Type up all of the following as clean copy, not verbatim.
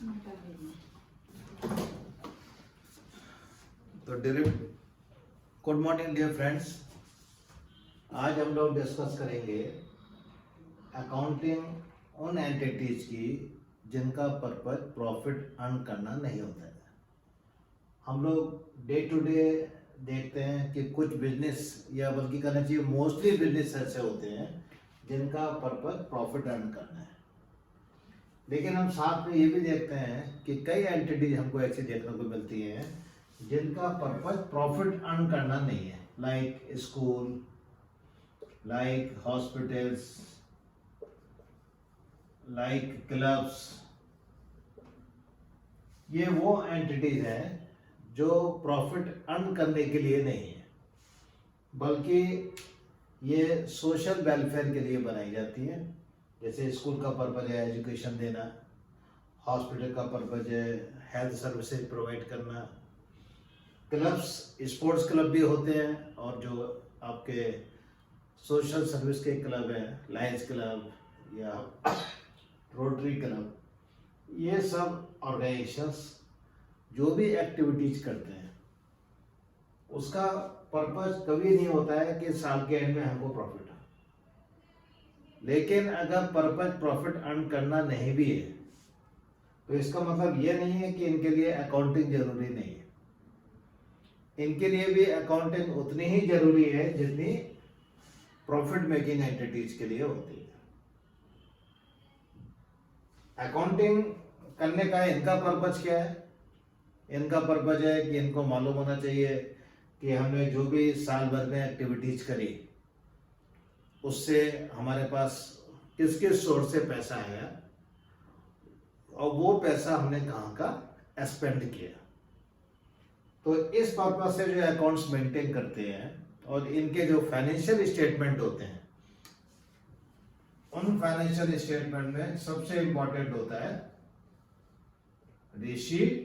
तो good morning dear friends. आज हम लोग डिस्कस करेंगे अकाउंटिंग उन एंटिटीज की जिनका पर्पज प्रॉफिट अर्न करना नहीं होता है। हम लोग डे टू डे देखते हैं कि कुछ बिजनेस या बल्कि कहना चाहिए मोस्टली बिजनेस ऐसे होते हैं जिनका पर्पज प्रॉफिट अर्न करना है, लेकिन हम साथ में ये भी देखते हैं कि कई एंटिटीज हमको ऐसी देखने को मिलती हैं जिनका पर्पज प्रॉफिट अर्न करना नहीं है, like school, like hospitals, like clubs. ये वो एंटिटीज हैं जो प्रॉफिट अर्न करने के लिए नहीं है, बल्कि ये सोशल वेलफेयर के लिए बनाई जाती है। जैसे स्कूल का पर्पज है एजुकेशन देना, हॉस्पिटल का पर्पज है हेल्थ सर्विसेज प्रोवाइड करना, क्लब्स स्पोर्ट्स क्लब भी होते हैं, और जो आपके सोशल सर्विस के क्लब हैं लायंस क्लब या रोटरी क्लब, ये सब ऑर्गेनाइजेशंस जो भी एक्टिविटीज करते हैं उसका पर्पज कभी नहीं होता है कि साल के एंड में हमको प्रॉफिट हो। लेकिन अगर पर्पज प्रॉफिट अर्न करना नहीं भी है तो इसका मतलब ये नहीं है कि इनके लिए अकाउंटिंग जरूरी नहीं है। इनके लिए भी अकाउंटिंग उतनी ही जरूरी है जितनी प्रॉफिट मेकिंग एंटिटीज के लिए होती है। अकाउंटिंग करने का इनका पर्पज क्या है? इनका पर्पज है कि इनको मालूम होना चाहिए कि हमने जो भी साल भर में एक्टिविटीज करी उससे हमारे पास किस किस सोर्स से पैसा आया और वो पैसा हमने कहाँ का स्पेंड किया। तो इस पर्पज से जो अकाउंट्स मेंटेन करते हैं और इनके जो फाइनेंशियल स्टेटमेंट होते हैं उन फाइनेंशियल स्टेटमेंट में सबसे इंपॉर्टेंट होता है रिसीट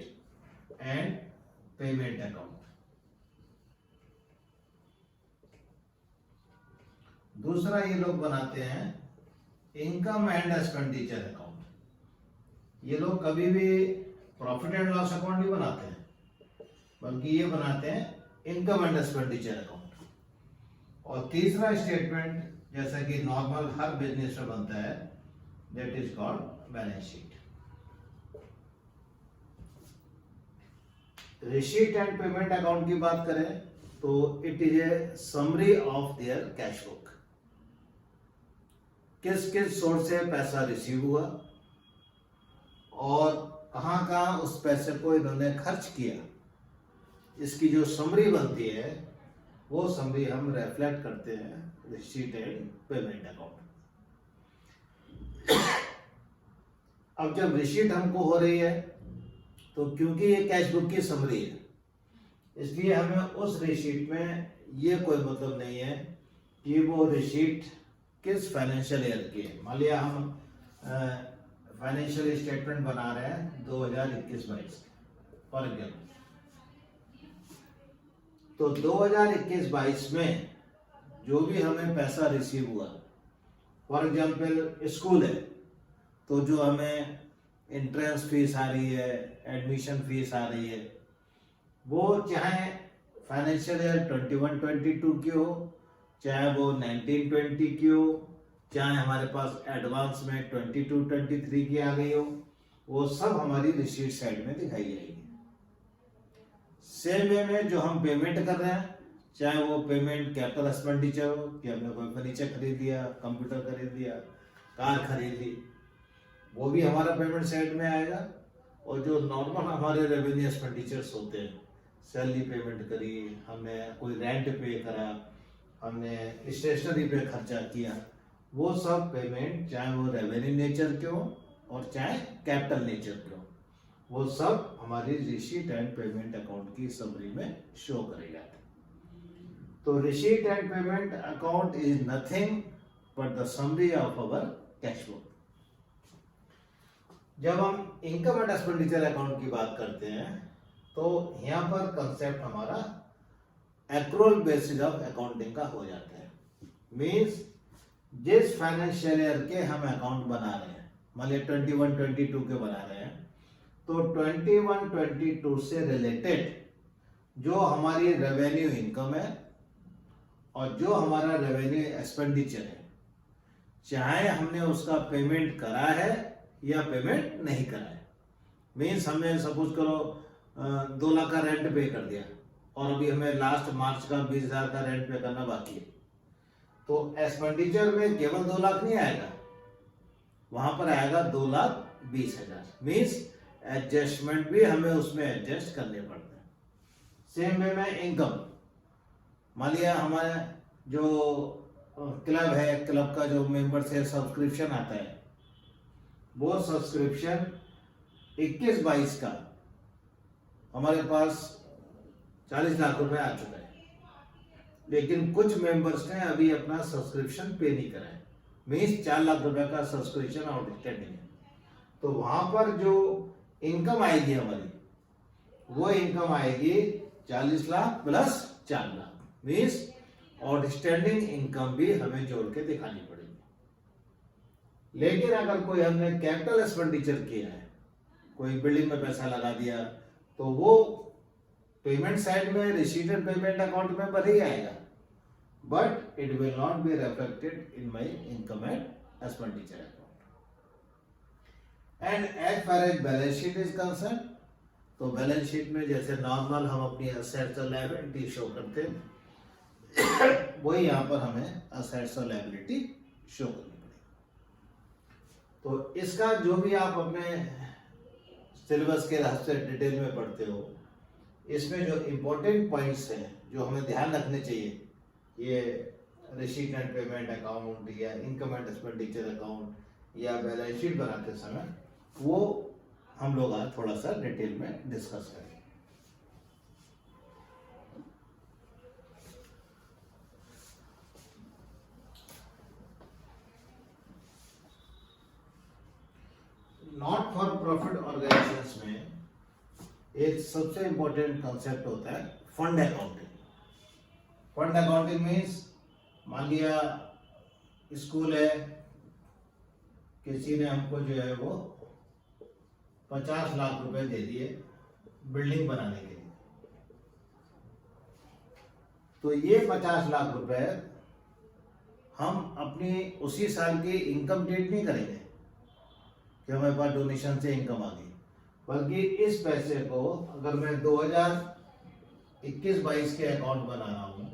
एंड पेमेंट अकाउंट। दूसरा ये लोग बनाते हैं इनकम एंड एक्सपेंडिचर अकाउंट। ये लोग कभी भी प्रॉफिट एंड लॉस अकाउंट नहीं बनाते हैं, बल्कि ये बनाते हैं इनकम एंड एक्सपेंडिचर अकाउंट। और तीसरा स्टेटमेंट जैसा कि नॉर्मल हर बिजनेस में बनता है, that is called balance sheet. Receipt and payment account की बात करें तो it is a summary of their cash book. किस किस सोर्स से पैसा रिसीव हुआ और कहां कहां उस पैसे को इन्होंने खर्च किया, इसकी जो समरी बनती है वो समरी हम रिफ्लेक्ट करते हैं रिसीट एंड पेमेंट अकाउंट। अब जब रिसीट हमको हो रही है तो क्योंकि ये कैश बुक की समरी है, इसलिए हमें उस रिसीट में ये कोई मतलब नहीं है कि वो रिसीट किस फाइनेंशियल ईयर की है। मान लिया हम फाइनेंशियल स्टेटमेंट बना रहे हैं 2021-22 फॉर एग्जाम्पल, तो 2021-22 में जो भी हमें पैसा रिसीव हुआ, फॉर एग्जाम्पल स्कूल है तो जो हमें एंट्रेंस फीस आ रही है, एडमिशन फीस आ रही है, वो चाहे फाइनेंशियल ईयर 21-22 की हो, चाहे वो 19-20 की हो, चाहे हमारे पास एडवांस में 22-23 की आ गई हो, वो सब हमारी रिसीट साइड में दिखाई जाएगी। सेम वे में जो हम पेमेंट कर रहे हैं, चाहे वो पेमेंट कैपिटल एक्सपेंडिचर हो कि हमने कोई फर्नीचर खरीद लिया, कंप्यूटर खरीद लिया, कार खरीद ली, वो भी हमारा पेमेंट साइड में आएगा। और जो नॉर्मल हमारे रेवेन्यू एक्सपेंडिचर्स होते हैं, सैलरी पेमेंट करी, हमने कोई रेंट पे करा, हमने स्टेशनरी पे खर्चा किया, वो सब पेमेंट चाहे वो रेवेन्यू नेचर के हो और चाहे कैपिटल नेचर के हो, वो सब हमारी रिसीट एंड पेमेंट अकाउंट की समरी में शो करे जाते हैं। तो receipt and payment account is nothing but the summary of our cash book. जब हम इनकम एंड एक्सपेंडिचर अकाउंट की बात करते हैं तो यहाँ पर कंसेप्ट हमारा एक्रूअल बेसिस ऑफ अकाउंटिंग का हो जाता है। मींस जिस फाइनेंशियल ईयर के हम अकाउंट बना रहे हैं, मान लिया 21-22 के बना रहे हैं, तो 21-22 से रिलेटेड जो हमारी रेवेन्यू इनकम है और जो हमारा रेवेन्यू एक्सपेंडिचर है, चाहे हमने उसका पेमेंट करा है या पेमेंट नहीं करा है, मीन्स हमने सपोज करो 2 लाख का रेंट पे कर दिया और अभी हमें लास्ट मार्च का 20,000 का रेंट पे करना बाकी है, तो एक्सपेंडिचर में केवल 2 लाख नहीं आएगा, वहां पर आएगा 2,20,000। मीन्स एडजस्टमेंट भी हमें उसमें एडजस्ट करने पड़ते हैं। सेम वे में इनकम, मान लिया हमारे जो क्लब है, क्लब का जो मेंबर से सब्सक्रिप्शन आता है, वो सब्सक्रिप्शन 21-22 का हमारे पास 40 लाख रुपए आ चुका है, लेकिन कुछ मेंबर्स ने अभी अपना सब्सक्रिप्शन पे नहीं करा है, मीन्स 4 लाख रुपए का सब्सक्रिप्शन आउटस्टैंडिंग है। तो वहां पर जो इनकम आएगी हमारी, वो इनकम आएगी 40 lakh plus 4 lakh, means outstanding income भी हमें जोड़ के दिखानी पड़ेगी। लेकिन अगर कोई हमने कैपिटल एक्सपेंडिचर किया है, कोई बिल्डिंग में पैसा लगा दिया, तो वो पेमेंट साइड में रिसीटेड पेमेंट अकाउंट में भले ही आएगा, but it will not be reflected in my income and expenditure account. And as far as balance sheet is concern, तो बैलेंस शीट में जैसे नॉर्मल हम अपनी असेट्स और लायबिलिटी शो करते हैं, वही यहाँ पर हमें असेट्स और लायबिलिटी शो करनी पड़ेगी। तो इसका जो भी आप अपने सिलेबस के हिसाब से डिटेल में पढ़ते हो, इसमें जो इम्पोर्टेंट पॉइंट्स हैं जो हमें ध्यान रखने चाहिए, ये रिसीट एंड पेमेंट अकाउंट या इनकम एंड एक्सपेंडिचर अकाउंट या बैलेंस शीट बनाते समय, वो हम लोग आज थोड़ा सा डिटेल में डिस्कस करेंगे। नॉट फॉर प्रॉफिट ऑर्गेनाइजेशंस में एक सबसे इंपॉर्टेंट कंसेप्ट होता है fund accounting. Fund accounting means, मान लिया स्कूल है, किसी ने हमको जो है वो 50 लाख रुपए दे दिए बिल्डिंग बनाने के लिए, तो ये 50 लाख रुपए हम अपनी उसी साल की इनकम डेट नहीं करेंगे कि हमारे पास डोनेशन से इनकम आ गई, बल्कि इस पैसे को अगर मैं 2021-22 के अकाउंट बना रहा हूं,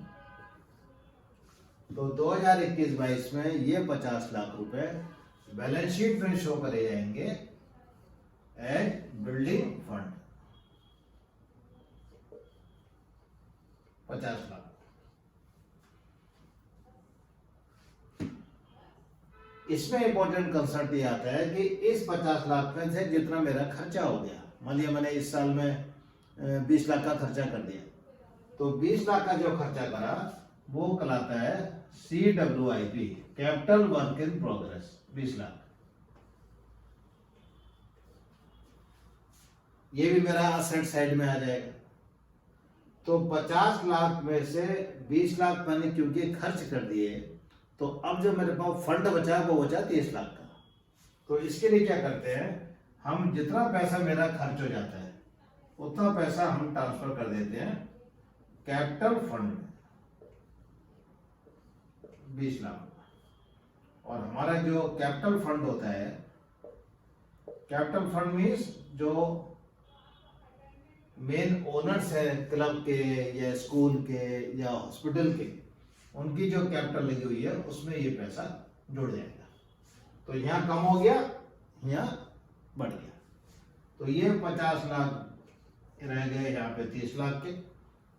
तो 2021-22 में ये 50 लाख रुपए बैलेंस शीट में शो करे जाएंगे एज बिल्डिंग फंड, 50 लाख। इसमें इंपॉर्टेंट कंसेप्ट ये आता है कि इस 50 लाख में से जितना मेरा खर्चा हो गया, मान लिया मैंने इस साल में 20 लाख का खर्चा कर दिया, तो 20 लाख का जो खर्चा करा वो कहलाता है CWIP, capital work in progress, 20 lakh. ये भी मेरा असेट साइड में आ जाएगा। तो 50 लाख में से 20 लाख मैंने क्योंकि खर्च कर दिए, तो अब जो मेरे पास फंड बचा वो बचा 30 लाख का। तो इसके लिए क्या करते हैं, हम जितना पैसा मेरा खर्च हो जाता है उतना पैसा हम ट्रांसफर कर देते हैं कैपिटल फंड में, 20 लाख। और हमारा जो कैपिटल फंड होता है, कैपिटल फंड मीन्स जो मेन ओनर्स है क्लब के या स्कूल के या हॉस्पिटल के, उनकी जो कैपिटल लगी हुई है उसमें ये पैसा जुड़ जाएगा। तो यहाँ कम हो गया, यहाँ बढ़ गया, तो ये 50 लाख रह गए यहाँ पे 30 लाख के।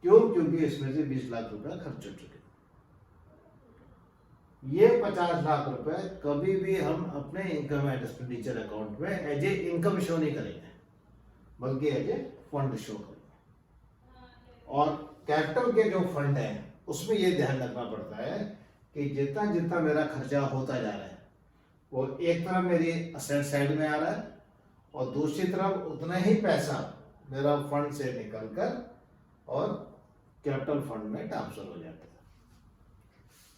क्यों? क्योंकि इसमें से 20 लाख रुपए खर्च हो चुके। ये 50 लाख रुपए कभी भी हम अपने इनकम एंड एक्सपेंडिचर अकाउंट में एज ए इनकम शो नहीं करेंगे, बल्कि एज ए फंड शो करेंगे। और कैपिटल के जो फंड है उसमें ये ध्यान रखना पड़ता है कि जितना जितना मेरा खर्चा होता जा रहा है वो एक तरफ मेरी असेट साइड में आ रहा है और दूसरी तरफ उतना ही पैसा मेरा फंड से निकलकर और कैपिटल फंड में ट्रांसफर हो जाता है।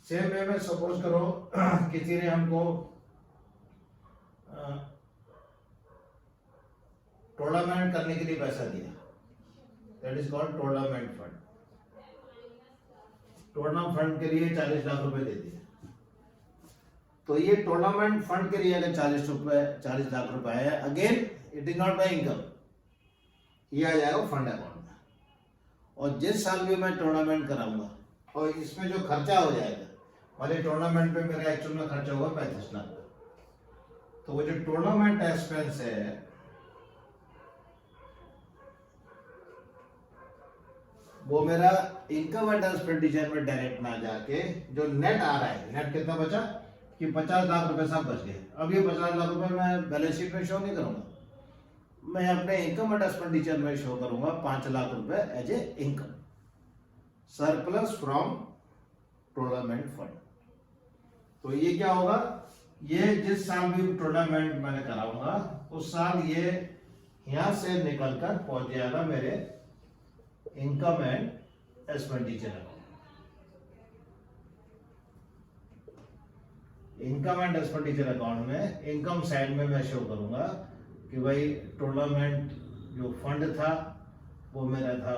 सेम वे में सपोज करो किसी ने हमको टूर्नामेंट करने के लिए पैसा दिया, that is called tournament fund. Tournament fund के लिए 40 लाख रुपए दे दिए, तो ये टूर्नामेंट फंड के लिए अगर 40 लाख रुपए है, again it is not my income, ये आ जाएगा फंड अकाउंट में। और जिस साल भी मैं टूर्नामेंट कराऊंगा और इसमें जो खर्चा हो जाएगा, हमारे टूर्नामेंट पे मेरा एक्चुअल में खर्चा होगा 35 लाख, तो वो जो टूर्नामेंट एक्सपेंस है वो मेरा इनकम एंड एक्सपेंडिचर में डायरेक्ट ना जाके जो नेट आ रहा है, नेट कितना बचा कि 50 लाख रुपए सब बच गए। अब ये 50 लाख रुपए मैं बैलेंस शीट में शो नहीं करूंगा, मैं अपने इनकम एंड एक्सपेंडिचर में शो करूंगा 5 लाख रुपए as a income, surplus from tournament fund. तो ये क्या होगा, ये जिस साल भी टूर्नामेंट मैंने कराऊंगा उस साल ये यहां से निकलकर पहुंच जाएगा मेरे income and expenditure account. Income and expenditure account में इनकम साइड में मैं शो करूंगा कि भाई टूर्नामेंट जो फंड था वो मेरा था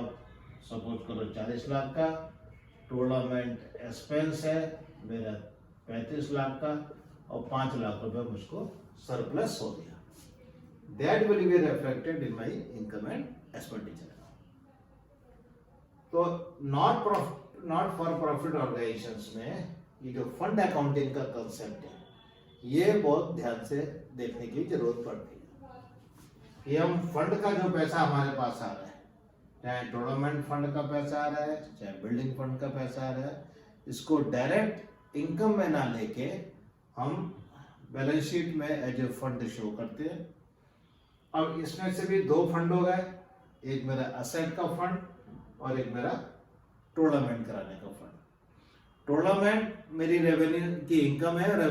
सपोज करो 40 लाख का, टूर्नामेंट एक्सपेंस है मेरा 35 लाख का, और 5 लाख रुपए मुझको सरप्लस हो गया, that will be reflected in my income and expenditure. तो नॉट फॉर प्रॉफिट ऑर्गेनाइजेशंस में ये जो फंड अकाउंटिंग का कंसेप्ट है, ये बहुत ध्यान से देखने की जरूरत पड़ती है। ये हम फंड का जो पैसा हमारे पास आ रहा है, चाहे टूर्नामेंट फंड का पैसा आ रहा है, चाहे बिल्डिंग फंड का पैसा आ रहा है, इसको डायरेक्ट इनकम में ना लेके हम बैलेंस शीट में एज ए फंड शो करते हैं। अब इसमें से भी 2 फंड हो गए, एक मेरा असेट का फंड और एक मेरा टूर्नामेंट कराने का फंड। टूर्नामेंट मेरी रेवेन्यू की इनकम है,